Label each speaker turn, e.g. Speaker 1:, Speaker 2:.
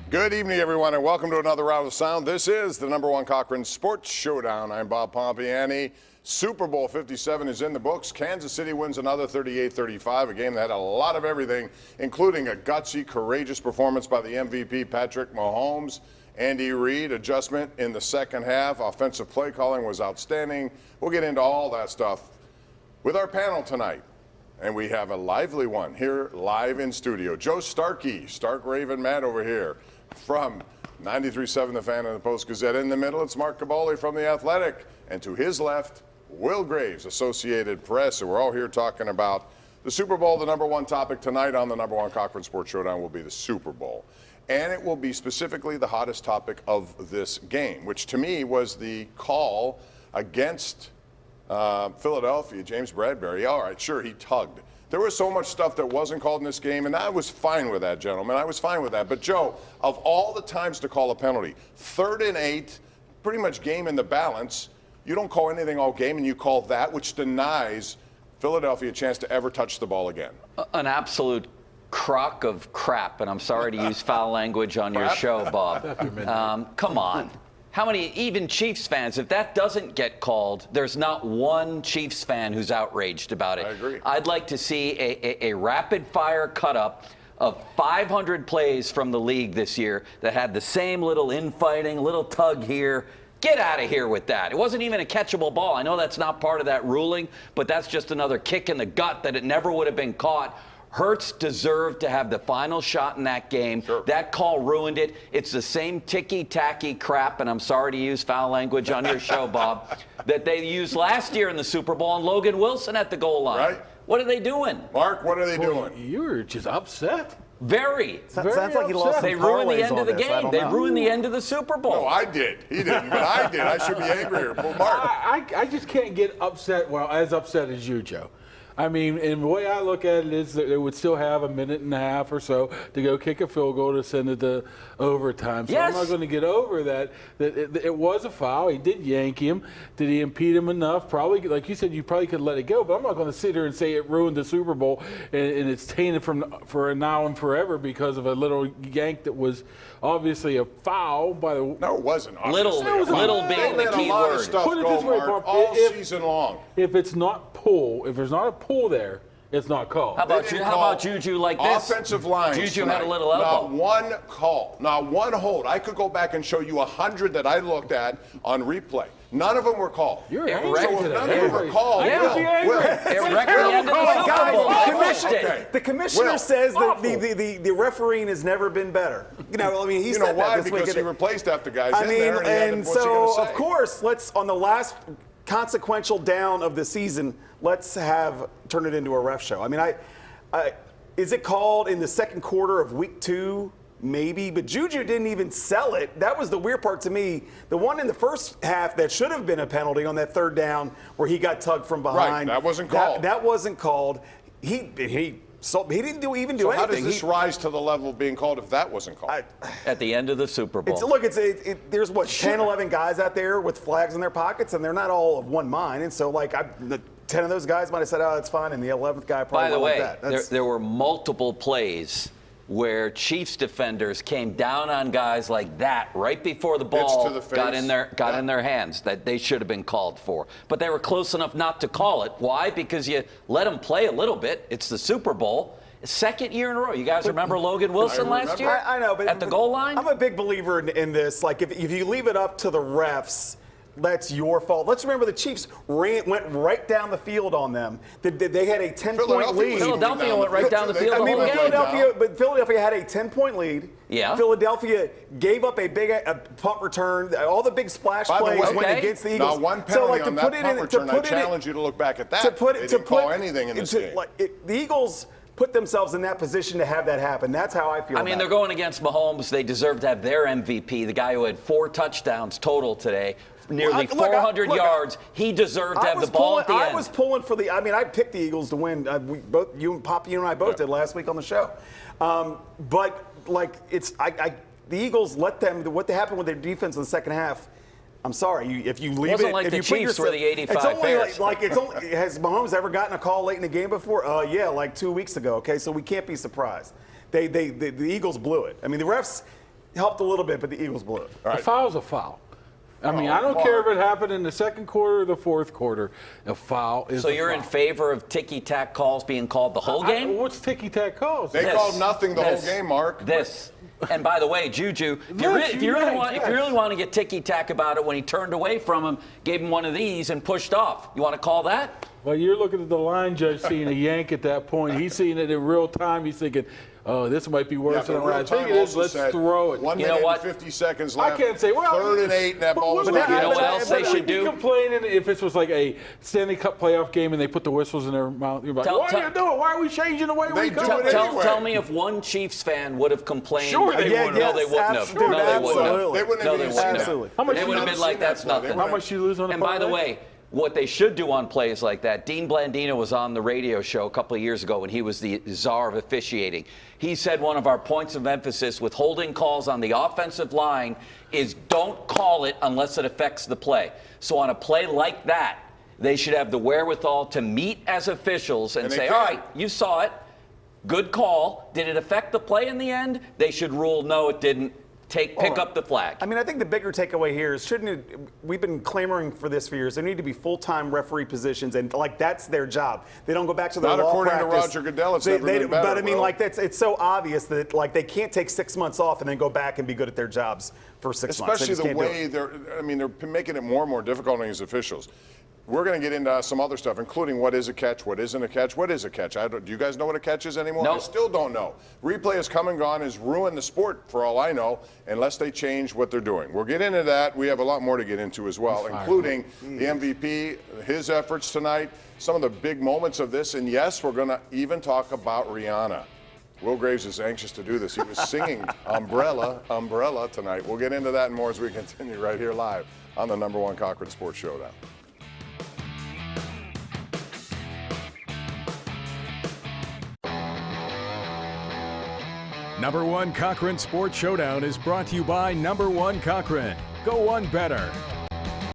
Speaker 1: Good evening, everyone, and welcome to another round of sound. This is the #1 Cochran Sports Showdown. I'm Bob Pompeani. Super Bowl 57 is in the books. Kansas City wins another 38-35, a game that had a lot of everything, including a gutsy, courageous performance by the MVP, Patrick Mahomes. Andy Reid, adjustment in the second half. Offensive play calling was outstanding. We'll get into all that stuff with our panel tonight. And we have a lively one here live in studio. Joe Starkey, Stark Raven Matt over here from 93.7 The Fan and the Post-Gazette. In the middle, it's Mark Kaboly from The Athletic. And to his left, Will Graves, Associated Press. And we're all here talking about the Super Bowl. The #1 topic tonight on the #1 Cochran Sports Showdown will be the Super Bowl. And it will be specifically the hottest topic of this game, which to me was the call against Philadelphia, James Bradbury. All right, sure, he tugged. There was so much stuff that wasn't called in this game, and I was fine with that, gentlemen. I was fine with that. But, Joe, of all the times to call a penalty, 3rd and 8, pretty much game in the balance, you don't call anything all game, and you call that, which denies Philadelphia a chance to ever touch the ball again.
Speaker 2: An absolute crock of crap, and I'm sorry to use foul language on your show, Bob. Come on. How many, even Chiefs fans, if that doesn't get called, there's not one Chiefs fan who's outraged about it.
Speaker 1: I agree.
Speaker 2: I'd like to see a rapid-fire cut-up of 500 plays from the league this year that had the same little infighting, little tug here. Get out of here with that. It wasn't even a catchable ball. I know that's not part of that ruling, but that's just another kick in the gut that it never would have been caught. Hurts deserved to have the final shot in that game.
Speaker 1: Sure.
Speaker 2: That call ruined it. It's the same ticky-tacky crap, and I'm sorry to use foul language on your show, Bob, that they used last year in the Super Bowl and Logan Wilson at the goal line.
Speaker 1: Right.
Speaker 2: What are they doing?
Speaker 1: Mark, what are they doing?
Speaker 3: You were just upset.
Speaker 2: Very.
Speaker 4: Sounds like he lost
Speaker 2: They
Speaker 4: some
Speaker 2: ruined the
Speaker 4: parlays
Speaker 2: end of
Speaker 4: on
Speaker 2: the
Speaker 4: this.
Speaker 2: game. They ruined the end of the Super Bowl.
Speaker 1: No, I did. He didn't, but I did. I should be angrier. Well, Mark.
Speaker 3: I just can't get upset, as upset as you, Joe. I mean, and the way I look at it is that they would still have a minute and a half or so to go kick a field goal to send it to overtime. So
Speaker 2: Yes.
Speaker 3: I'm not going to get over that it was a foul. He did yank him. Did he impede him enough? Probably, like you said, you probably could let it go. But I'm not going to sit here and say it ruined the Super Bowl and it's tainted for now and forever because of a little yank that was obviously a foul by the.
Speaker 1: No, it wasn't.
Speaker 2: Little being the key
Speaker 1: a lot of
Speaker 2: word.
Speaker 1: stuff
Speaker 3: Put it
Speaker 1: go,
Speaker 3: this way,
Speaker 1: Mark,
Speaker 3: Bob,
Speaker 1: all
Speaker 3: if-
Speaker 1: season long.
Speaker 3: If it's not pull, if there's not a pull there, it's not called.
Speaker 2: How about
Speaker 1: They didn't
Speaker 2: How
Speaker 1: call
Speaker 2: about Juju like this?
Speaker 1: Offensive lines.
Speaker 2: Juju
Speaker 1: tonight.
Speaker 2: had a little elbow.
Speaker 1: Not one call, not one hold. I could go back and show you 100 that I looked at on replay. None of them were called.
Speaker 3: You're
Speaker 2: Yeah,
Speaker 3: angry
Speaker 2: right.
Speaker 1: So if
Speaker 3: today.
Speaker 1: none of them were called,
Speaker 2: Yeah.
Speaker 1: Will.
Speaker 2: It wrecked the end of the Super
Speaker 4: Guys,
Speaker 2: Bowl.
Speaker 4: the
Speaker 2: Finished
Speaker 4: commissioner,
Speaker 2: it.
Speaker 4: the commissioner
Speaker 1: Will.
Speaker 4: says that
Speaker 3: Awful.
Speaker 4: the refereeing has never been better. You know, I mean, he
Speaker 1: You
Speaker 4: said
Speaker 1: know
Speaker 4: that
Speaker 1: why?
Speaker 4: this week.
Speaker 1: Because he replaced half the guys
Speaker 4: I
Speaker 1: in
Speaker 4: mean,
Speaker 1: there, and, he had to,
Speaker 4: and
Speaker 1: what's he
Speaker 4: so
Speaker 1: gonna say?
Speaker 4: of course, let's on the last consequential down of the season, let's turn it into a ref show. I mean, is it called in the second quarter of week 2? Maybe, but Juju didn't even sell it. That was the weird part to me. The one in the first half that should have been a penalty on that 3rd down where he got tugged from behind.
Speaker 1: Right, that wasn't called.
Speaker 4: That wasn't called. He didn't even do
Speaker 1: So
Speaker 4: anything.
Speaker 1: how does this rise to the level of being called if that wasn't called?
Speaker 2: At the end of the Super Bowl.
Speaker 4: There's 10, 11 guys out there with flags in their pockets, and they're not all of one mind. And so, the 10 of those guys might have said, "Oh, it's fine," and the 11th guy probably
Speaker 2: By the
Speaker 4: went
Speaker 2: way,
Speaker 4: like that.
Speaker 2: there were multiple plays where Chiefs defenders came down on guys like that right before the ball
Speaker 1: to the face.
Speaker 2: got in their hands that they should have been called for. But they were close enough not to call it. Why? Because you let them play a little bit. It's the Super Bowl. Second year in a row. You guys remember Logan Wilson last year?
Speaker 4: I know, but
Speaker 2: at the goal line?
Speaker 4: I'm a big believer in this. Like, if you leave it up to the refs, that's your fault. Let's remember the Chiefs went right down the field on them. They had a 10-point lead.
Speaker 2: Philadelphia went right down the field the whole game.
Speaker 4: But Philadelphia had a 10-point lead.
Speaker 2: Yeah.
Speaker 4: Philadelphia gave up a big punt return. All the big splash
Speaker 1: By the
Speaker 4: plays
Speaker 1: way,
Speaker 4: went against the Eagles.
Speaker 1: Not one penalty
Speaker 4: so, like,
Speaker 1: on that punt return. I challenge you to look back at that. They didn't call anything in this game.
Speaker 4: The Eagles put themselves in that position to have that happen. That's how I feel.
Speaker 2: I mean, they're going against Mahomes. They deserve to have their MVP, the guy who had 4 touchdowns total today. Nearly 400 yards. He deserved to have the ball at the end.
Speaker 4: I was pulling for I picked the Eagles to win. You and I both did last week on the show. But the Eagles let them. What happened with their defense in the second half? I'm sorry. If you leave
Speaker 2: it, like the Chiefs were the '85 Bears.
Speaker 4: Has Mahomes ever gotten a call late in the game before? Yeah, like 2 weeks ago. Okay, so we can't be surprised. The Eagles blew it. I mean, the refs. helped a little bit, but the Eagles blew it.
Speaker 3: A foul's a foul. I mean, I don't care if it happened in the second quarter or the fourth quarter. A foul is
Speaker 2: So
Speaker 3: a
Speaker 2: you're
Speaker 3: foul.
Speaker 2: in favor of ticky-tack calls being called the whole game?
Speaker 3: What's ticky-tack calls?
Speaker 1: They called nothing the whole game, Mark.
Speaker 2: And by the way, Juju, if you really want to get ticky-tack about it, when he turned away from him, gave him one of these and pushed off. You want to call that?
Speaker 3: Well, you're looking at the line judge seeing a yank at that point. He's seeing it in real time. He's thinking, oh, this might be worse than I think it is. Let's throw it.
Speaker 1: 1 minute and 50 seconds left.
Speaker 3: I can't say, well,
Speaker 1: 3rd and 8, and that ball was not.
Speaker 2: You know what else they should do?
Speaker 3: Complaining if this was like a Stanley Cup playoff game and they put the whistles in their mouth. You're like, what are you doing? Why are we changing the way we go?
Speaker 2: Tell me if one Chiefs fan would have complained.
Speaker 3: Sure they would.
Speaker 2: No, they wouldn't have. No, they wouldn't have.
Speaker 1: They wouldn't have.
Speaker 4: Absolutely.
Speaker 2: They would have been like, that's nothing.
Speaker 3: How much you lose on a
Speaker 2: And by the way, what they should do on plays like that, Dean Blandino was on the radio show a couple of years ago when he was the czar of officiating. He said one of our points of emphasis with holding calls on the offensive line is don't call it unless it affects the play. So on a play like that, they should have the wherewithal to meet as officials and say, all right, you saw it. Good call. Did it affect the play in the end? They should rule, no, it didn't. Pick up the flag.
Speaker 4: I mean, I think the bigger takeaway here is we've been clamoring for this for years. There need to be full-time referee positions, and like that's their job. They don't go back to their
Speaker 1: Not
Speaker 4: law
Speaker 1: according
Speaker 4: practice.
Speaker 1: to Roger Goodell. It's never been better.
Speaker 4: But I mean, like it's so obvious that like they can't take 6 months off and then go back and be good at their jobs for 6 months.
Speaker 1: Especially the way they're making it more and more difficult on these officials. We're going to get into some other stuff, including what is a catch, what isn't a catch, what is a catch. Do you guys know what a catch is anymore?
Speaker 2: No.
Speaker 1: I still don't know. Replay has come and gone, has ruined the sport for all I know, unless they change what they're doing. We'll get into that. We have a lot more to get into as well, including the MVP, his efforts tonight, some of the big moments of this, and yes, we're going to even talk about Rihanna. Will Graves is anxious to do this. He was singing Umbrella, Umbrella tonight. We'll get into that and more as we continue right here live on the #1 Cochran Sports Showdown.
Speaker 5: #1 Cochran Sports Showdown is brought to you by #1 Cochran. Go one better.